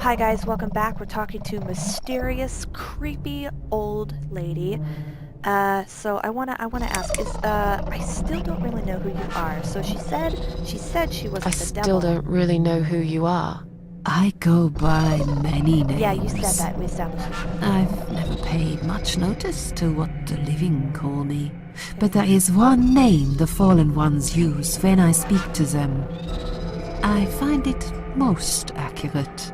Hi guys, welcome back. We're talking to mysterious, creepy old lady. So I wanna ask, I still don't really know who you are. So she said she I wasn't the still devil. don't really know who you are. I go by many names. Yeah, you said that. We established it. I've never paid much notice to what the living call me. But there is one name the fallen ones use when I speak to them. I find it most accurate.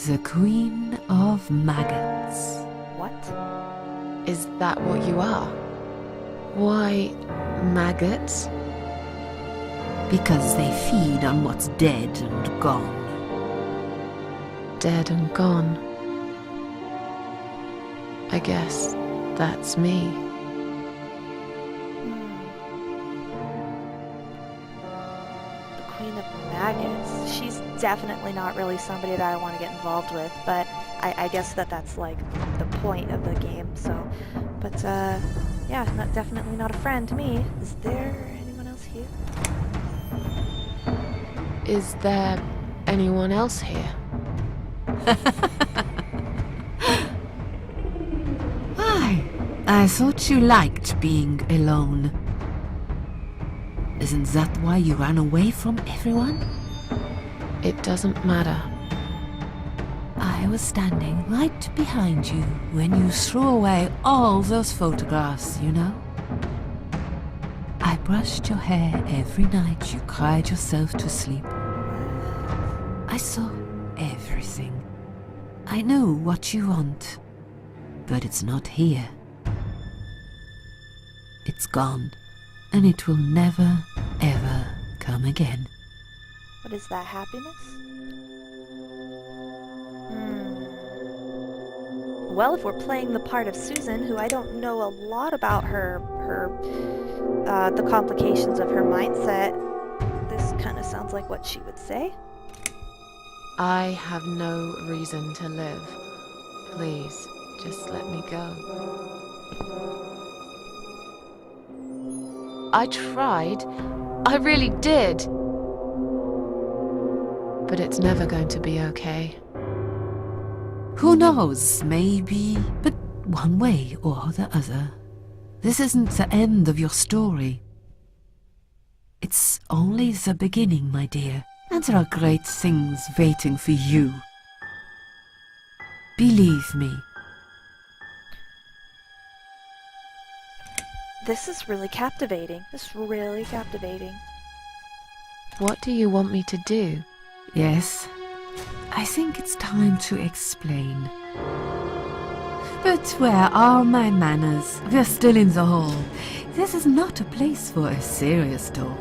The Queen of Maggots. What? Is that what you are? Why, maggots? Because they feed on what's dead and gone. Dead and gone. I guess that's me. The Queen of Maggots. She's definitely not really somebody that I want to get involved with, but I guess that's like the point of the game, so. But, yeah, definitely not a friend to me. Is there anyone else here? Is there anyone else here? I thought you liked being alone. Isn't that why you ran away from everyone? It doesn't matter. I was standing right behind you when you threw away all those photographs, you know? I brushed your hair every night you cried yourself to sleep. I saw everything. I know what you want, but it's not here. It's gone, and it will never, ever come again. What is that, happiness? Well, if we're playing the part of Susan, who I don't know a lot about the complications of her mindset, this kind of sounds like what she would say. I have no reason to live. Please, just let me go. I tried. I really did. But it's never going to be okay. Who knows, maybe, but one way or the other. This isn't the end of your story. It's only the beginning, my dear, and there are great things waiting for you. Believe me. This is really captivating. What do you want me to do? Yes, I think it's time to explain. But where are my manners? We're still in the hall. This is not a place for a serious talk.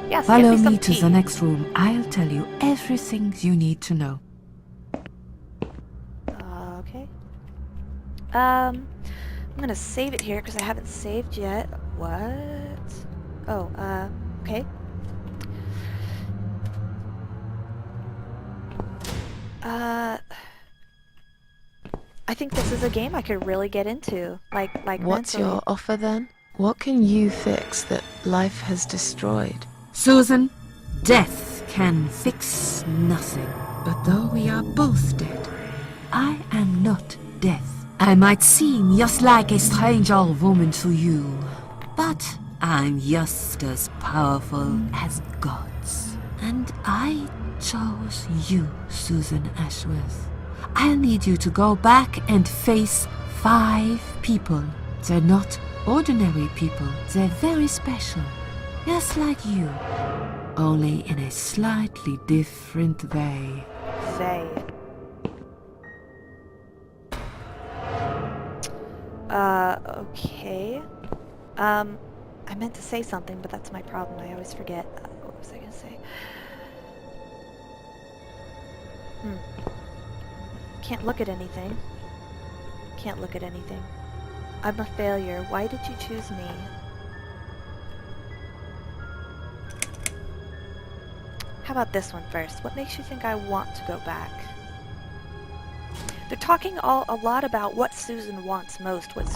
Yes, Follow get me some me to tea. the next room. I'll tell you everything you need to know. Okay. I'm gonna save it here because I haven't saved yet. What? Oh, okay. I think this is a game I could really get into. Like What's mentally. your offer then? What can you fix that life has destroyed? Susan, death can fix nothing. But though we are both dead, I am not death. I might seem just like a strange old woman to you, but I'm just as powerful as gods. And I chose you, Susan Ashworth. I'll need you to go back and face 5 people. They're not ordinary people, they're very special. Just like you, only in a slightly different way. Say. Okay. I meant to say something, but that's my problem. I always forget. What was I gonna say? Can't look at anything. Can't look at anything. I'm a failure. Why did you choose me? How about this one first? What makes you think I want to go back? They're talking a lot about what Susan wants most, what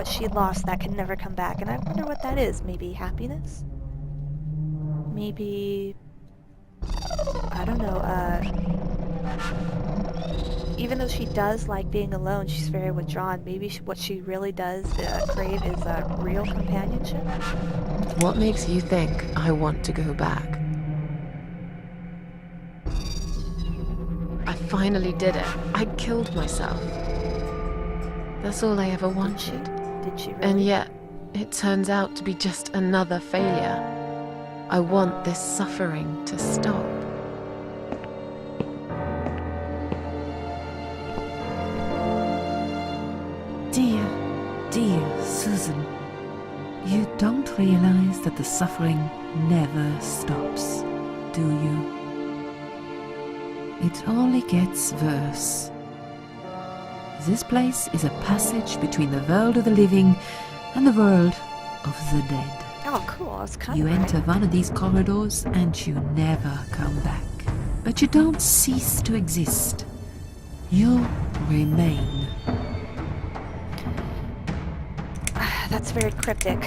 she lost that can never come back, and I wonder what that is. Maybe happiness? Maybe... I don't know, even though she does like being alone, she's very withdrawn. Maybe what she really does crave is real companionship. What makes you think I want to go back? I finally did it. I killed myself. That's all I ever wanted. Did she really? And yet, it turns out to be just another failure. I want this suffering to stop. Dear Susan, you don't realize that the suffering never stops, do you? It only gets worse. This place is a passage between the world of the living and the world of the dead. Oh, cool. That's kind You of enter one of these corridors and you never come back. But you don't cease to exist. You remain. That's very cryptic.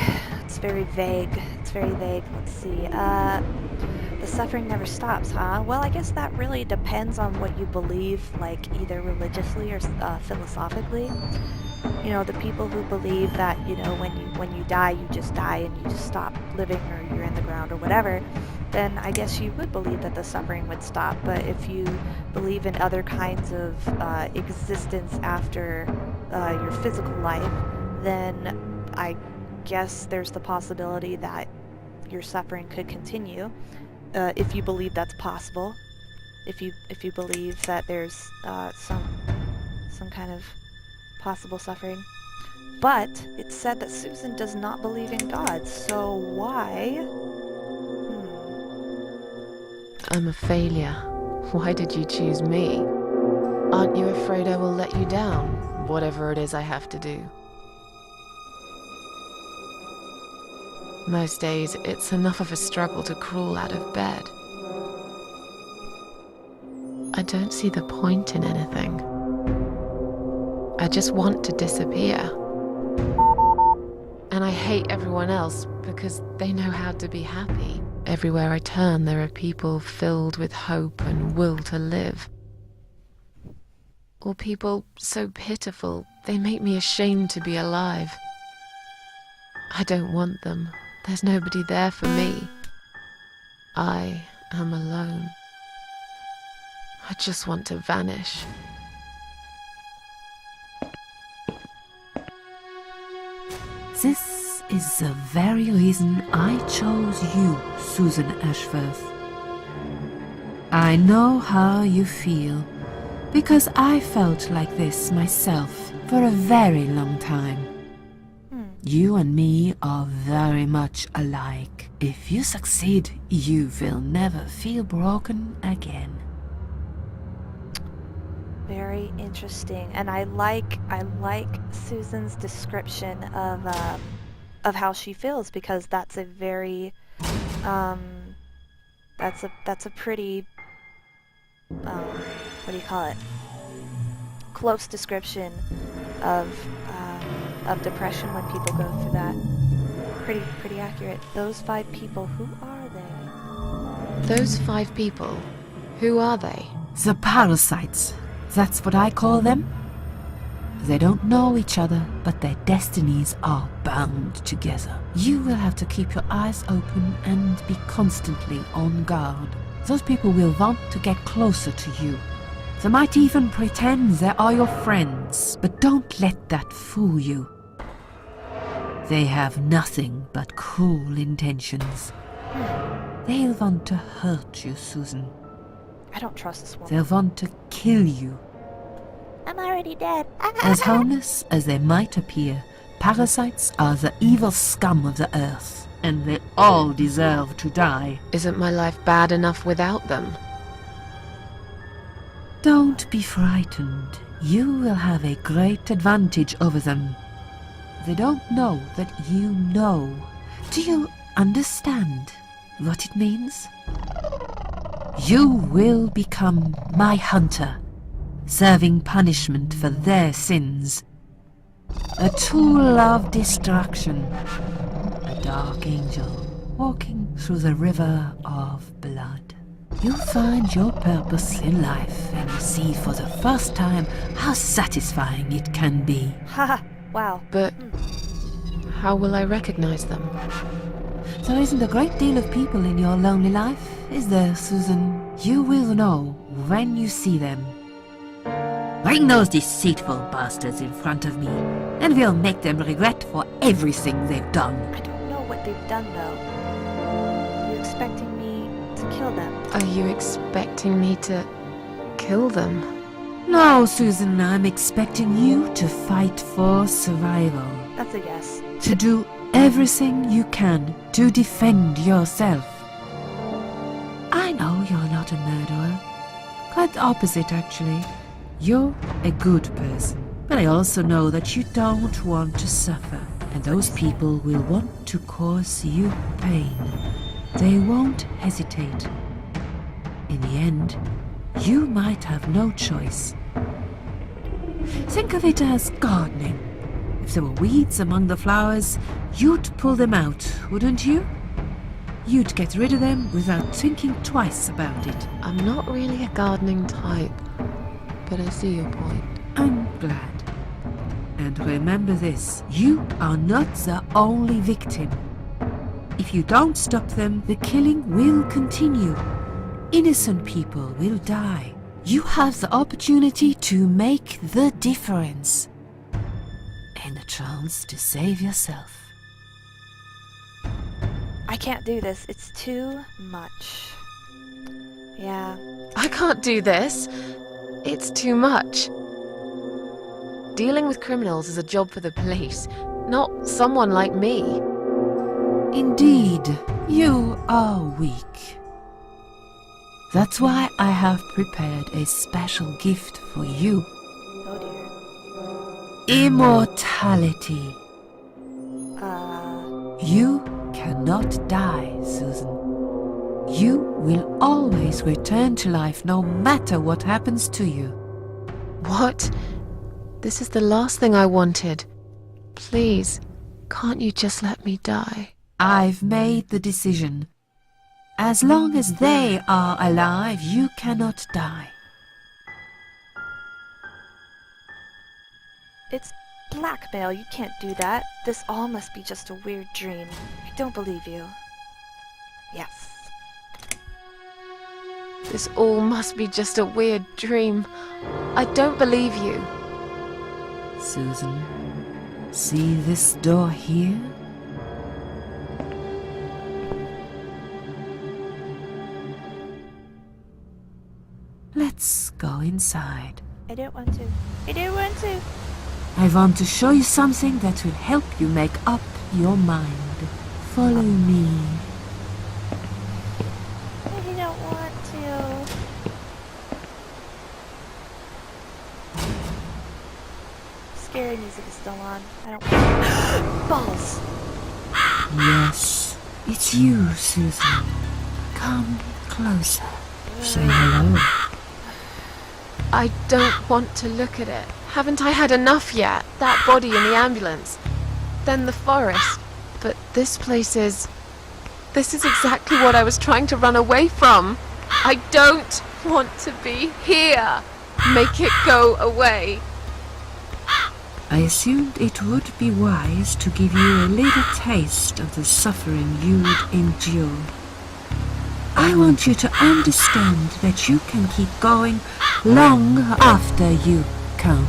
It's very vague. Let's see. The suffering never stops, huh? Well, I guess that really depends on what you believe, like either religiously or philosophically. You know, the people who believe that, you know, when you die, you just die and you just stop living, or you're in the ground or whatever, then I guess you would believe that the suffering would stop. But if you believe in other kinds of existence after your physical life, then I guess there's the possibility that your suffering could continue, if you believe that's possible. If you believe that there's some kind of possible suffering. But it's said that Susan does not believe in God, so why? I'm a failure. Why did you choose me? Aren't you afraid I will let you down, whatever it is I have to do? Most days, it's enough of a struggle to crawl out of bed. I don't see the point in anything. I just want to disappear. And I hate everyone else because they know how to be happy. Everywhere I turn, there are people filled with hope and will to live. Or people so pitiful, they make me ashamed to be alive. I don't want them. There's nobody there for me. I am alone. I just want to vanish. This is the very reason I chose you, Susan Ashworth. I know how you feel, because I felt like this myself for a very long time. You and me are very much alike. If you succeed, you will never feel broken again. Very interesting, and I like Susan's description of how she feels, because that's a very that's a pretty what do you call it? Close description of depression when people go through that. Pretty accurate. Those 5 people, who are they? Those 5 people, who are they? The parasites. That's what I call them. They don't know each other, but their destinies are bound together. You will have to keep your eyes open and be constantly on guard. Those people will want to get closer to you. They might even pretend they are your friends, but don't let that fool you. They have nothing but cruel intentions. They'll want to hurt you, Susan. I don't trust this woman. They'll want to kill you. I'm already dead. As harmless as they might appear, parasites are the evil scum of the earth, and they all deserve to die. Isn't my life bad enough without them? Don't be frightened. You will have a great advantage over them. They don't know that you know. Do you understand what it means? You will become my hunter, serving punishment for their sins. A tool of destruction. A dark angel walking through the river of blood. You find your purpose in life and you see for the first time how satisfying it can be. Haha, wow. But how will I recognize them? There isn't a great deal of people in your lonely life, is there, Susan? You will know when you see them. Bring those deceitful bastards in front of me, and we'll make them regret for everything they've done. I don't know what they've done, though. You expecting me to kill them? Are you expecting me to kill them? No, Susan, I'm expecting you to fight for survival. That's a yes. To do everything you can to defend yourself. I know you're not a murderer. Quite the opposite, actually. You're a good person. But I also know that you don't want to suffer. And those people will want to cause you pain. They won't hesitate. In the end, you might have no choice. Think of it as gardening. If there were weeds among the flowers, you'd pull them out, wouldn't you? You'd get rid of them without thinking twice about it. I'm not really a gardening type, but I see your point. I'm glad. And remember this, you are not the only victim. If you don't stop them, the killing will continue. Innocent people will die. You have the opportunity to make the difference. And a chance to save yourself. I can't do this. It's too much. Yeah. I can't do this. It's too much. Dealing with criminals is a job for the police, not someone like me. Indeed, you are weak. That's why I have prepared a special gift for you. Oh dear. Immortality. You cannot die, Susan. You will always return to life no matter what happens to you. What? This is the last thing I wanted. Please, can't you just let me die? I've made the decision. As long as they are alive, you cannot die. It's blackmail. You can't do that. This all must be just a weird dream. I don't believe you. Yes. This all must be just a weird dream. I don't believe you. Susan, see this door here? Let's go inside. I don't want to. I don't want to. I want to show you something that will help you make up your mind. Follow me. I don't want to. Scary music is still on. I don't want to. Balls! Yes, it's you, Susan. Come closer. Say hello. I don't want to look at it. Haven't I had enough yet? That body in the ambulance. Then the forest. But this place is... This is exactly what I was trying to run away from. I don't want to be here. Make it go away. I assumed it would be wise to give you a little taste of the suffering you'd endure. I want you to understand that you can keep going long after you can't.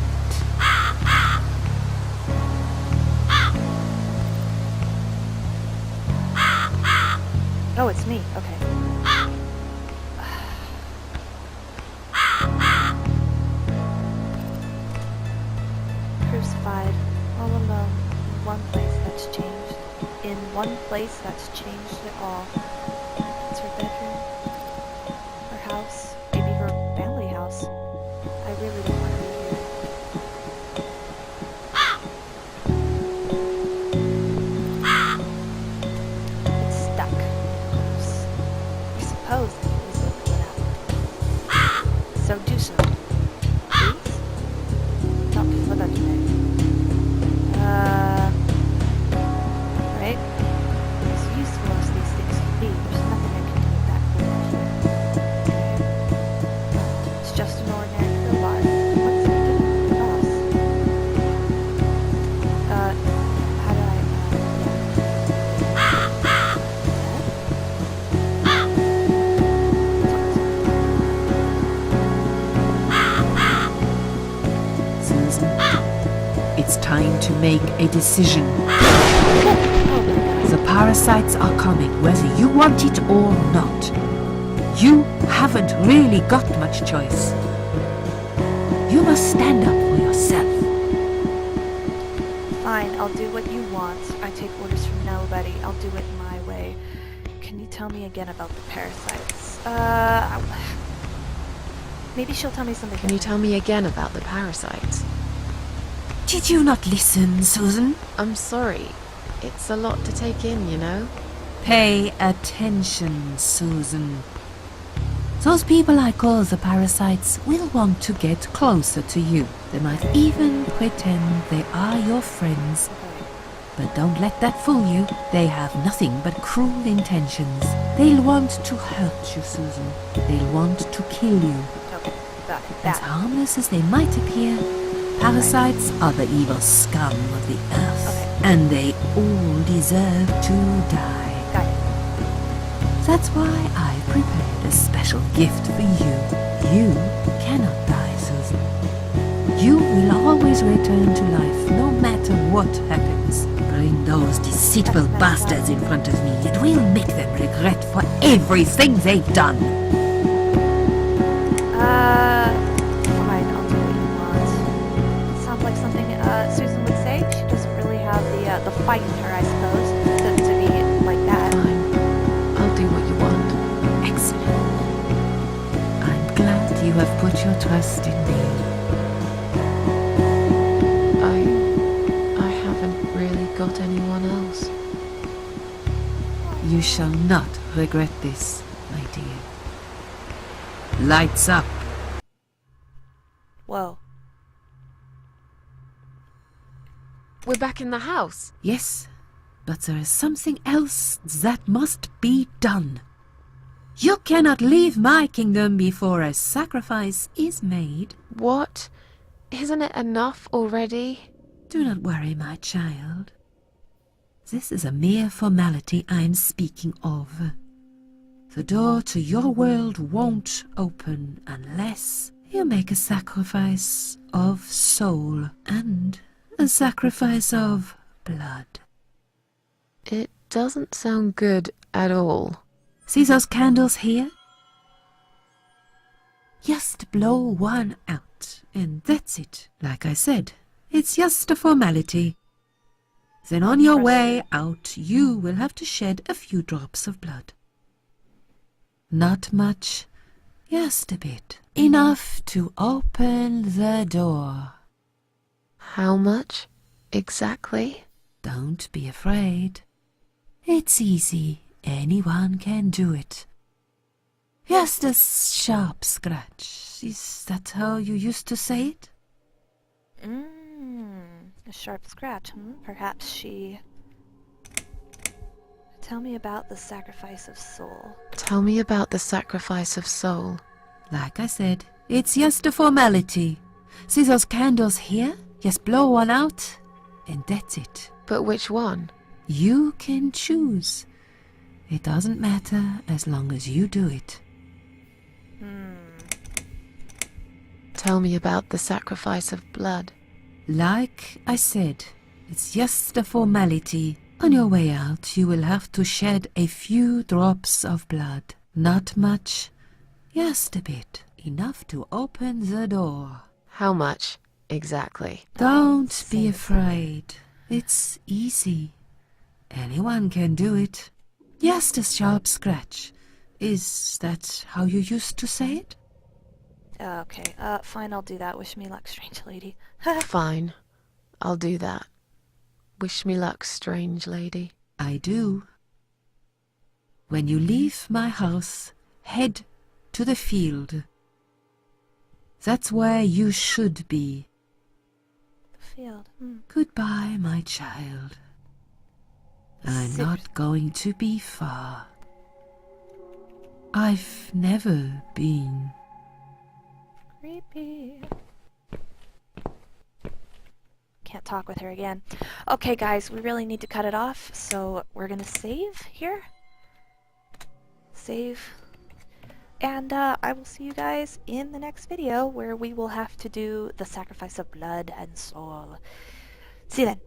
Oh, it's me. Okay. Crucified, all alone, in one place that's changed. In one place that's changed it all. It's her bedroom, her house, maybe her family house. I really don't want to be here. It's stuck. I suppose I can easily pull it out. So do so. Please? Not before that today. Right? As useful as these things can be, there's nothing I can do with that cool. make a decision. Oh, The parasites are coming, whether you want it or not. You haven't really got much choice. You must stand up for yourself. fine, I'll do what you want. I take orders from nobody. I'll do it my way. Can you tell me again about the parasites? Maybe she'll tell me something Can you different. tell me again about the parasites? Did you not listen, Susan? I'm sorry. It's a lot to take in, you know? Pay attention, Susan. Those people I call the parasites will want to get closer to you. They might even pretend they are your friends. Okay. But don't let that fool you. They have nothing but cruel intentions. They'll want to hurt you, Susan. They'll want to kill you. Okay, got it. As That. harmless as they might appear, parasites are the evil scum of the earth. Okay. And they all deserve to die. Got it. That's why I prepared a special gift for you. You cannot die, Susan. You will always return to life, no matter what happens. Bring those deceitful bastards in front of me. It will make them regret for everything they've done. Fine, I'll do what you want. Sounds like something Susan would say. She doesn't really have the fight in her, I suppose, to be like that. Fine. I'll do what you want. Excellent. I'm glad you have put your trust in me. I haven't really got anyone else. You shall not regret this, my dear. Lights up. Whoa. We're back in the house. Yes, but there is something else that must be done. You cannot leave my kingdom before a sacrifice is made. What? Isn't it enough already? Do not worry, my child. This is a mere formality I'm speaking of. The door to your world won't open unless you make a sacrifice of soul and a sacrifice of blood. It doesn't sound good at all. See those candles here? Just blow one out, and that's it. Like I said, it's just a formality. Then on your way out, you will have to shed a few drops of blood. Not much, just a bit. Enough to open the door. How much? Exactly? Don't be afraid. It's easy. Anyone can do it. Just a sharp scratch. Is that how you used to say it? A sharp scratch, Perhaps she... Tell me about the sacrifice of soul. Tell me about the sacrifice of soul. Like I said, it's just a formality. See those candles here? Just blow one out, and that's it. But which one? You can choose. It doesn't matter as long as you do it. Tell me about the sacrifice of blood. Like I said, it's just a formality. On your way out, you will have to shed a few drops of blood. Not much, just a bit. Enough to open the door. How much? Exactly. Don't be afraid. It's easy. Anyone can do it. Just a sharp scratch. Is that how you used to say it? Okay, fine, I'll do that. Wish me luck, strange lady. Fine. I'll do that. Wish me luck, strange lady. I do. When you leave my house, head to the field. That's where you should be. The field. Goodbye, my child. I'm not going to be far. I've never been. Creepy. Can't talk with her again. Okay, guys, we really need to cut it off, so we're gonna save here. Save. And I will see you guys in the next video where we will have to do the sacrifice of blood and soul. See you then.